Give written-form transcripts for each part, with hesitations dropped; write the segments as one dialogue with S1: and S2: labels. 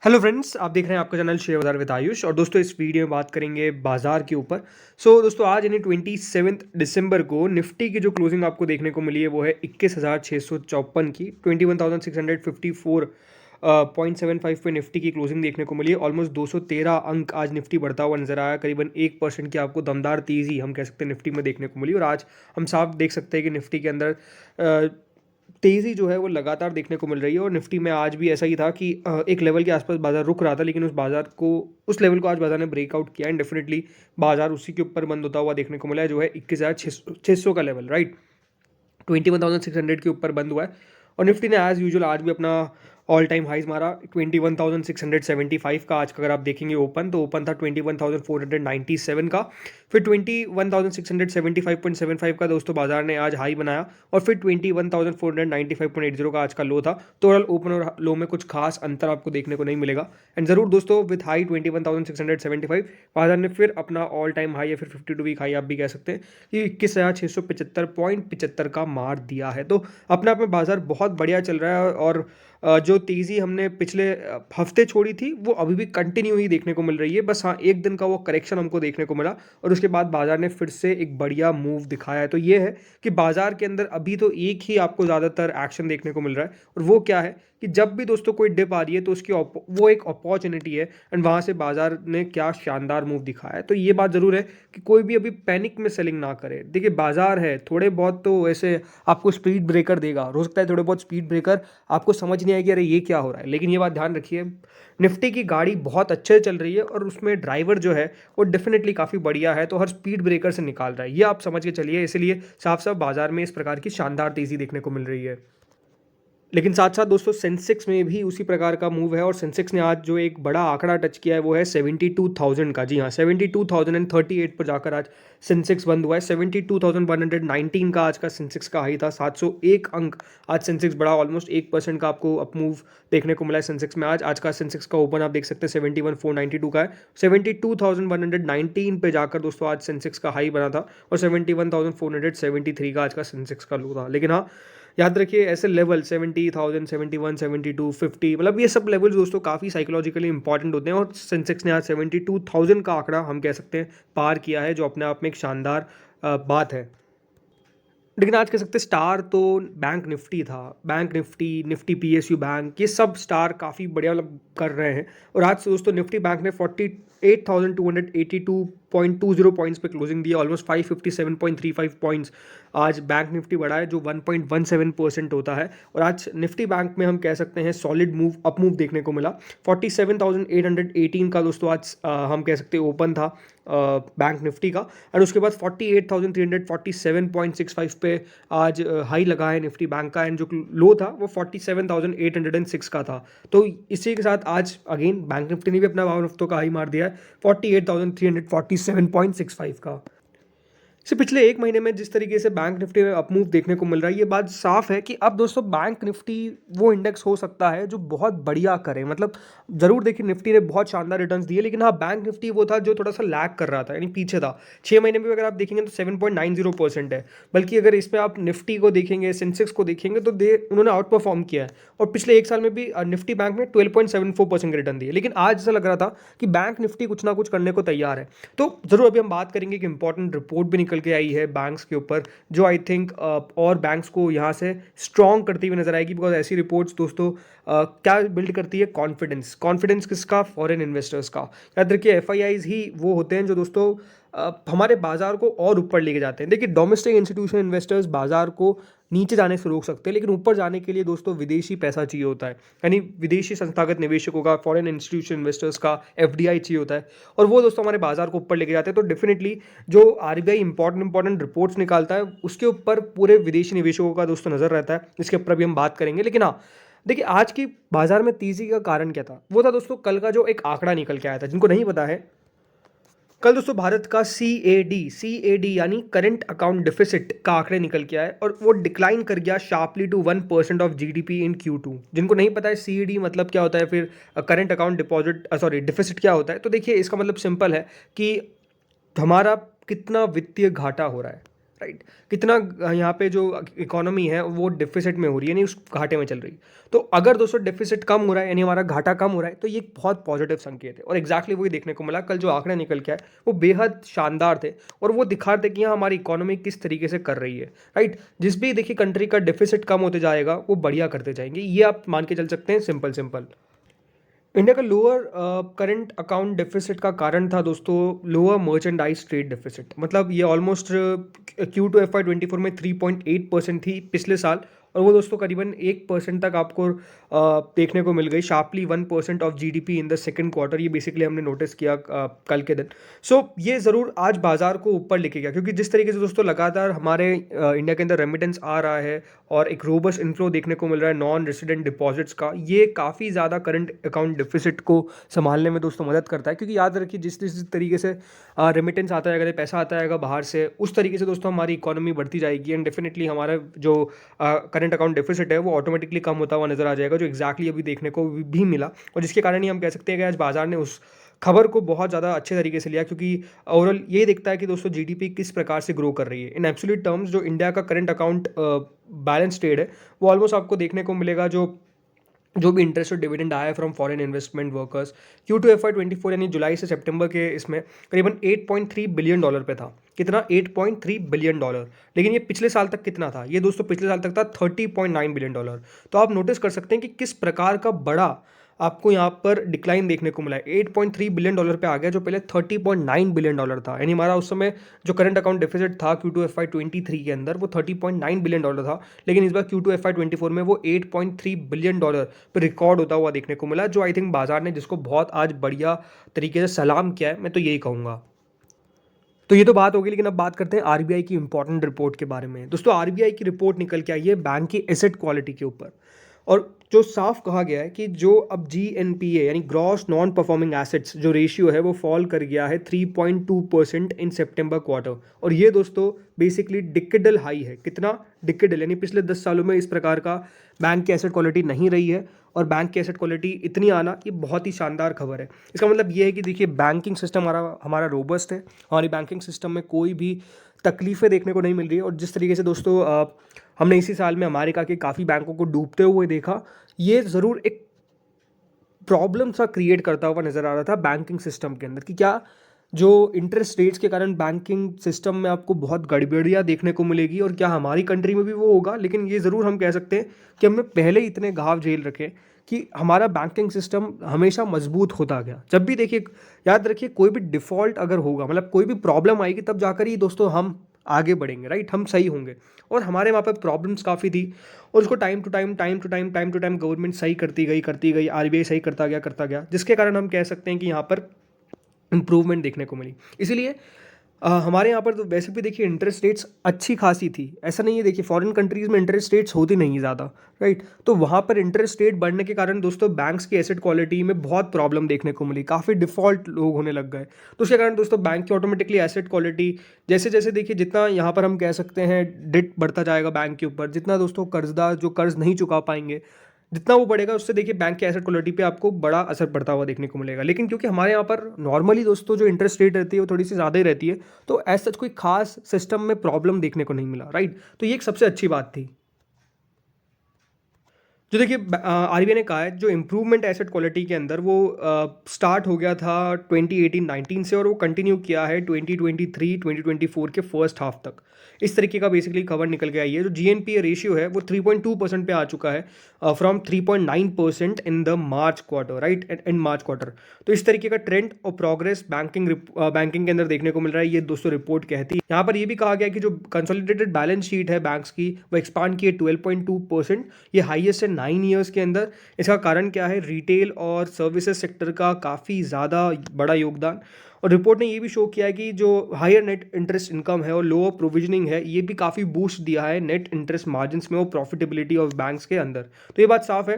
S1: Hello friends, आप देख रहे हैं आपका चैनल शेयर बाजार विद आयुष। और दोस्तों इस वीडियो में बात करेंगे बाजार के ऊपर। दोस्तों आज यानी 27 दिसंबर को निफ्टी की जो क्लोजिंग आपको देखने को मिली है वो है 21,654 की। 21,654.75 पे निफ्टी की क्लोजिंग देखने को मिली है। ऑलमोस्ट 213 अंक आज निफ्टी बढ़ता हुआ नजर आया। करीबन 1% की आपको दमदार तेजी हम कह सकते हैं निफ्टी में देखने को मिली। और आज हम साफ देख सकते हैं कि निफ्टी के अंदर तेज़ी जो है वो लगातार देखने को मिल रही है। और निफ्टी में आज भी ऐसा ही था कि एक लेवल के आसपास बाजार रुक रहा था, लेकिन उस लेवल को आज बाजार ने ब्रेकआउट किया एंड डेफिनेटली बाजार उसी के ऊपर बंद होता हुआ देखने को मिला है, जो है 21,600 का लेवल, राइट। 21,600 के ऊपर बंद हुआ है। और निफ्टी ने एज यूजुअल आज भी अपना ऑल टाइम हाइज मारा। 21,675 का आज का अगर आप देखेंगे ओपन, तो ओपन था 21,497 का। फिर 21,675.75 का दोस्तों बाजार ने आज हाई बनाया। और फिर 21,495.80 का आज का लो था। तो ओवरऑल ओपन और लो में कुछ खास अंतर आपको देखने को नहीं मिलेगा। एंड ज़रूर दोस्तों विथ हाई 21,675 बाजार ने फिर अपना ऑल टाइम हाई या फिर 52 वीक हाई आप भी कह सकते हैं कि 21,675.75 का मार दिया है। तो अपने आप में बाजार बहुत बढ़िया चल रहा है। और जो तेज़ी हमने पिछले हफ्ते छोड़ी थी वो अभी भी कंटिन्यू ही देखने को मिल रही है। बस हाँ, एक दिन का वो करेक्शन हमको देखने को मिला और उसके बाद बाजार ने फिर से एक बढ़िया मूव दिखाया है। तो ये है कि बाजार के अंदर अभी तो एक ही आपको ज़्यादातर एक्शन देखने को मिल रहा है, और वो क्या है कि जब भी दोस्तों कोई डिप आ रही है तो उसकी वो एक अपॉर्चुनिटी है। एंड वहाँ से बाजार ने क्या शानदार मूव दिखाया है। तो ये बात ज़रूर है कि कोई भी अभी पैनिक में सेलिंग ना करे। देखिए बाजार है, थोड़े बहुत तो वैसे आपको स्पीड ब्रेकर देगा, हो सकता है थोड़े बहुत स्पीड ब्रेकर आपको समझ नहीं आएगी अरे ये क्या हो रहा है, लेकिन ये बात ध्यान रखिए निफ्टी की गाड़ी बहुत अच्छे से चल रही है और उसमें ड्राइवर जो है वो डेफिनेटली काफ़ी बढ़िया है, तो हर स्पीड ब्रेकर से निकाल रहा है, ये आप समझ के चलिए। इसलिए साफ साफ बाजार में इस प्रकार की शानदार तेज़ी देखने को मिल रही है। लेकिन साथ साथ दोस्तों सेंसेक्स में भी उसी प्रकार का मूव है। और सेंसेक्स ने आज जो एक बड़ा आंकड़ा टच किया है वो है 72,000 का। जी हाँ, 72,038 पर जाकर आज सेंसेक्स बंद हुआ है। 72,119 का आज का सेंसेक्स का हाई था। 701 अंक आज सेंसेक्स बढ़ा। ऑलमोस्ट 1% का आपको अप मूव देखने को मिला है सेंसेक्स में। आज का सेंसेक्स का ओपन आप देख सकते हैं 71,492 का है। 72,119 पे जाकर दोस्तों आज सेंसेक्स का हाई बना था। और 71,473 का आज का सेंसेक्स का लो था। लेकिन हाँ, याद रखिए ऐसे लेवल 70,000, 71, 72, 50, मतलब ये सब लेवल्स दोस्तों काफ़ी साइकोलॉजिकली इंपॉर्टेंट होते हैं। और सेंसेक्स ने आज 72,000 का आंकड़ा हम कह सकते हैं पार किया है, जो अपने आप में एक शानदार बात है। लेकिन आज कह सकते हैं स्टार तो बैंक निफ्टी था। Bank Nifty, Nifty PSU bank, ये सब स्टार काफ़ी बढ़िया मतलब कर रहे हैं। और आज से दोस्तों निफ्टी बैंक ने 48,282.20 पॉइंट्स पे क्लोजिंग दी है। ऑलमोस्ट 557.35 पॉइंट्स आज बैंक निफ्टी बढ़ा है, जो 1.17% होता है। और आज निफ्टी बैंक में हम कह सकते हैं सॉलिड मूव, अप मूव देखने को मिला। 47,818 का दोस्तों आज हम कह सकते हैं ओपन था बैंक निफ्टी का। और उसके बाद 48,347.65 पे आज हाई लगा है निफ्टी बैंक का। एंड जो लो था वो 47,806 का था। तो इसी के साथ आज अगेन बैंक निफ्टी ने भी अपना पावर हफ्तों का हाई मार दिया है 48,347.65 का। से पिछले एक महीने में जिस तरीके से बैंक निफ्टी में अपमूव देखने को मिल रहा है, ये बात साफ है कि अब दोस्तों बैंक निफ्टी वो इंडेक्स हो सकता है जो बहुत बढ़िया करे। मतलब जरूर देखिए निफ्टी ने बहुत शानदार रिटर्न्स दिए, लेकिन हाँ बैंक निफ्टी वो था जो थोड़ा सा लैग कर रहा था, यानी पीछे था। 6 महीने में अगर आप देखेंगे तो 7.90% है। बल्कि अगर इसमें आप निफ्टी को देखेंगे, सेंसेक्स को देखेंगे, तो उन्होंने आउट परफॉर्म किया है। और पिछले एक साल में भी निफ्टी बैंक ने 12.74% रिटर्न दिए। लेकिन आज ऐसा लग रहा था कि बैंक निफ्टी कुछ ना कुछ करने को तैयार है। तो जरूर अभी हम बात करेंगे कि इंपॉर्टेंट रिपोर्ट भी निकल के आई है बैंक्स के ऊपर, जो आई थिंक और बैंक्स को यहाँ से स्ट्रॉन्ग करती हुई नजर आएगी। बिकॉज ऐसी रिपोर्ट्स दोस्तों क्या बिल्ड करती है? कॉन्फिडेंस। कॉन्फिडेंस किसका? फॉरेन इन्वेस्टर्स का। याद रखिए एफआईआईज ही वो होते हैं जो दोस्तों हमारे बाजार को और ऊपर लेके जाते हैं। देखिए डोमेस्टिक इंस्टीट्यूशन इन्वेस्टर्स बाजार को नीचे जाने से रोक सकते हैं, लेकिन ऊपर जाने के लिए दोस्तों विदेशी पैसा चाहिए होता है, यानी विदेशी संस्थागत निवेशकों का, फॉरेन इंस्टीट्यूशन इन्वेस्टर्स का एफडीआई चाहिए होता है। और वो दोस्तों हमारे बाजार को ऊपर लेके जाते हैं। तो डेफिनेटली जो आरबीआई इंपॉर्टेंट रिपोर्ट्स निकालता है उसके ऊपर पूरे विदेशी निवेशकों का दोस्तों नजर रहता है। इसके ऊपर भी हम बात करेंगे। लेकिन हाँ, देखिए आज की बाजार में तेजी का कारण क्या था? वो था दोस्तों कल का जो एक आंकड़ा निकल के आया था। जिनको नहीं पता है, कल दोस्तों भारत का सी ए डी यानी करंट अकाउंट डिफिसिट का आंकड़े निकल के आए और वो डिक्लाइन कर गया sharply to 1% of GDP in Q2। जिनको नहीं पता है सी ए डी मतलब क्या होता है, फिर करंट अकाउंट डिफिसिट क्या होता है, तो देखिए इसका मतलब सिंपल है कि हमारा कितना वित्तीय घाटा हो रहा है। राइट? कितना यहाँ पे जो इकोनॉमी है वो डेफिसिट में हो रही है, यानी उस घाटे में चल रही है। तो अगर दोस्तों डेफिसिट कम हो रहा है यानी हमारा घाटा कम हो रहा है, तो ये एक बहुत पॉजिटिव संकेत है और एग्जैक्टली वही देखने को मिला। कल जो आंकड़े निकल के आए वो बेहद शानदार थे और वो दिखा रहे थे कि यहाँ हमारी इकोनॉमी किस तरीके से कर रही है, राइट? जिस भी देखिए कंट्री का डेफिसिट कम होते जाएगा वो बढ़िया करते जाएंगे, ये आप मान के चल सकते हैं। सिंपल सिंपल इंडिया का लोअर करंट अकाउंट डेफिसिट का कारण था दोस्तों लोअर मर्चेंडाइज ट्रेड डेफिसिट। मतलब ये ऑलमोस्ट Q2 FY24 में 3.8% थी पिछले साल, और वो दोस्तों करीबन 1% तक आपको देखने को मिल गई, sharply 1% of GDP in the second quarter. ये बेसिकली हमने नोटिस किया कल के दिन। सो ये ज़रूर आज बाजार को ऊपर लेके गया, क्योंकि जिस तरीके से दोस्तों लगातार हमारे इंडिया के अंदर रेमिटेंस आ रहा है और एक रोबस्ट इनफ्लो देखने को मिल रहा है नॉन रेसिडेंट डिपॉजिट्स का, ये काफ़ी ज़्यादा करंट अकाउंट डिफिसिट को संभालने में दोस्तों मदद करता है। क्योंकि याद रखिए जिस जिस तरीके से रेमिटेंस आता है, अगर पैसा आता है बाहर से, उस तरीके से दोस्तों हमारी इकोनॉमी बढ़ती जाएगी एंड डेफिनेटली हमारा जो करंट अकाउंट डेफिसिट है वो ऑटोमेटिकली कम होता हुआ नजर आ जाएगा, जो एग्जैक्टली अभी देखने को भी मिला। और जिसके कारण ही हम कह सकते हैं कि आज बाजार ने उस खबर को बहुत ज़्यादा अच्छे तरीके से लिया, क्योंकि ओवरऑल ये दिखता है कि दोस्तों GDP किस प्रकार से ग्रो कर रही है। इन एब्सोल्यूट टर्म्स जो इंडिया का करंट अकाउंट बैलेंस ट्रेड है वो ऑलमोस्ट आपको देखने को मिलेगा, जो भी इंटरेस्ट और डिविडेंड आया है from foreign investment workers, Q2 FY24 यानी जुलाई से सितंबर के इसमें करीबन $8.3 बिलियन पे था। कितना? $8.3 बिलियन। लेकिन ये पिछले साल तक कितना था? ये दोस्तों पिछले साल तक था $30.9 बिलियन। तो आप नोटिस कर सकते हैं कि किस प्रकार का बड़ा आपको यहाँ पर डिक्लाइन देखने को मिला है। $8.3 बिलियन पे आ गया, जो पहले $30.9 बिलियन था। यानी हमारा उस समय जो करंट अकाउंट डेफिसिट था Q2 FY23 के अंदर वो $30.9 बिलियन था, लेकिन इस बार Q2 FY24 में वो $8.3 बिलियन पर रिकॉर्ड होता हुआ देखने को मिला, जो आई थिंक बाजार ने जिसको बहुत आज बढ़िया तरीके से सलाम किया है, मैं तो यही कहूँगा। तो ये तो बात होगी, लेकिन अब बात करते हैं RBI की इंपॉर्टेंट रिपोर्ट के बारे में। दोस्तों RBI की रिपोर्ट निकल के आई है बैंक की एसेट क्वालिटी के ऊपर, और जो साफ कहा गया है कि जो अब GNPA यानी ग्रॉस नॉन परफॉर्मिंग एसेट्स जो रेशियो है वो फॉल कर गया है 3.2% इन सितंबर क्वार्टर। और ये दोस्तों बेसिकली डिकेडल हाई है। कितना? डिकेडल, यानी पिछले 10 सालों में इस प्रकार का बैंक की एसेट क्वालिटी नहीं रही है, और बैंक की एसेट क्वालिटी इतनी आना ये बहुत ही शानदार खबर है। इसका मतलब ये है कि देखिए बैंकिंग सिस्टम हमारा रोबस्ट है, हमारी बैंकिंग सिस्टम में कोई भी तकलीफें देखने को नहीं मिल रही है। और जिस तरीके से दोस्तों हमने इसी साल में अमेरिका के काफ़ी बैंकों को डूबते हुए देखा, ये ज़रूर एक प्रॉब्लम सा क्रिएट करता हुआ नज़र आ रहा था बैंकिंग सिस्टम के अंदर, कि क्या जो इंटरेस्ट रेट्स के कारण बैंकिंग सिस्टम में आपको बहुत गड़बड़ियाँ देखने को मिलेगी, और क्या हमारी कंट्री में भी वो होगा। लेकिन ये ज़रूर हम कह सकते हैं कि हमने पहले इतने घाव झेल रखे कि हमारा बैंकिंग सिस्टम हमेशा मजबूत होता गया। जब भी देखिए, याद रखिए, कोई भी डिफ़ॉल्ट अगर होगा, मतलब कोई भी प्रॉब्लम आएगी, तब जाकर ही दोस्तों हम आगे बढ़ेंगे, राइट? हम सही होंगे। और हमारे वहाँ पे प्रॉब्लम्स काफ़ी थी, और उसको टाइम टू टाइम गवर्नमेंट सही करती गई, RBI सही करता गया, जिसके कारण हम कह सकते हैं कि यहाँ पर इम्प्रूवमेंट देखने को मिली। इसीलिए हमारे यहाँ पर तो वैसे भी देखिए इंटरेस्ट रेट्स अच्छी खासी थी, ऐसा नहीं है। देखिए फॉरेन कंट्रीज़ में इंटरेस्ट रेट्स होती नहीं है ज़्यादा, राइट? तो वहाँ पर इंटरेस्ट रेट बढ़ने के कारण दोस्तों बैंक्स की एसेट क्वालिटी में बहुत प्रॉब्लम देखने को मिली, काफ़ी डिफ़ॉल्ट लोग होने लग गए। तो उसके कारण दोस्तों बैंक की ऑटोमेटिकली एसेट क्वालिटी जैसे जैसे देखिए, जितना यहाँ पर हम कह सकते हैं डेट बढ़ता जाएगा बैंक के ऊपर, जितना दोस्तों कर्जदार जो कर्ज नहीं चुका पाएंगे, जितना वो बढ़ेगा, उससे देखिए बैंक की एसेट क्वालिटी पे आपको बड़ा असर पड़ता हुआ देखने को मिलेगा। लेकिन क्योंकि हमारे यहाँ पर नॉर्मली दोस्तों जो इंटरेस्ट रेट रहती है वो थोड़ी सी ज़्यादा ही रहती है, तो एज सच कोई खास सिस्टम में प्रॉब्लम देखने को नहीं मिला, राइट? तो ये एक सबसे अच्छी बात थी। जो देखिए RBI ने कहा है जो इम्प्रूवमेंट एसेट क्वालिटी के अंदर वो स्टार्ट हो गया था 2018-19 से, और वो कंटिन्यू किया है 2023-2024 के फर्स्ट हाफ तक। इस तरीके का बेसिकली खबर निकल के आई है। जो GNPA रेशियो है वो 3.2% पे आ चुका है from 3.9% in the March quarter, right? In March quarter. तो इस तरीके का ट्रेंड और प्रोग्रेस बैंकिंग के अंदर देखने को मिल रहा है, ये दोस्तों रिपोर्ट कहती है। यहाँ पर ये भी कहा गया कि जो कंसोलिडेटेड बैलेंस शीट है बैंक्स की वो एक्सपांड की है 12.2%, ये हाईएस्ट है 9 ईयर्स के अंदर। इसका कारण क्या है? रिटेल और सर्विसेज सेक्टर का काफ़ी ज़्यादा बड़ा योगदान। और रिपोर्ट ने ये भी शो किया है कि जो हायर नेट इंटरेस्ट इनकम है और लोअर प्रोविजनिंग है, ये भी काफ़ी बूस्ट दिया है नेट इंटरेस्ट मार्जिन्स में और प्रॉफिटेबिलिटी ऑफ बैंक्स के अंदर। तो ये बात साफ है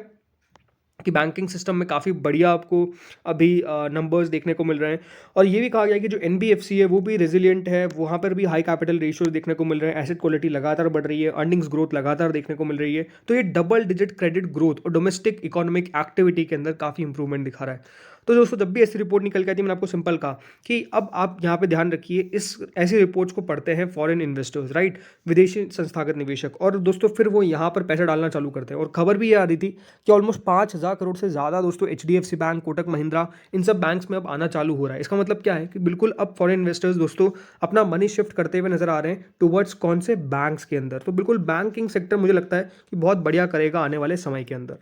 S1: कि बैंकिंग सिस्टम में काफ़ी बढ़िया आपको अभी नंबर्स देखने को मिल रहे हैं। और ये भी कहा गया कि जो NBFC है वो भी रेजिलिएंट है, वहाँ पर भी हाई कैपिटल रेशियोज देखने को मिल रहे हैं, एसेट क्वालिटी लगातार बढ़ रही है, अर्निंग्स ग्रोथ लगातार देखने को मिल रही है। तो ये डबल डिजिट क्रेडिट ग्रोथ और डोमेस्टिक इकोनॉमिक एक्टिविटी के अंदर काफ़ी इंप्रूवमेंट दिखा रहा है। तो दोस्तों जब भी ऐसी रिपोर्ट निकल के आती है, मैंने आपको सिंपल कहा कि अब आप यहाँ पे ध्यान रखिए, इस ऐसी रिपोर्ट्स को पढ़ते हैं फॉरेन इन्वेस्टर्स, राइट, विदेशी संस्थागत निवेशक, और दोस्तों फिर वो यहाँ पर पैसा डालना चालू करते हैं। और खबर भी ये आ रही थी कि ऑलमोस्ट 5,000 करोड़ से ज़्यादा दोस्तों HDFC बैंक, कोटक महिंद्रा, इन सब बैंक्स में अब आना चालू हो रहा है। इसका मतलब क्या है कि बिल्कुल अब फॉरेन इन्वेस्टर्स दोस्तों अपना मनी शिफ्ट करते हुए नजर आ रहे हैं टुवर्ड्स कौन से बैंक्स के अंदर। तो बिल्कुल बैंकिंग सेक्टर मुझे लगता है कि बहुत बढ़िया करेगा आने वाले समय के अंदर।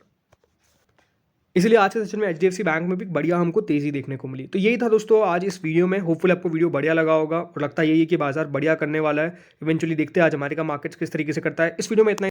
S1: इसलिए आज के सेशन में HDFC बैंक में भी बढ़िया हमको तेजी देखने को मिली। तो यही था दोस्तों आज इस वीडियो में। होपफुल आपको वीडियो बढ़िया लगा होगा और लगता है यही है कि बाजार बढ़िया करने वाला है। इवेंचुअली देखते हैं आज अमेरिका मार्केट्स किस तरीके से करता है। इस वीडियो में इतना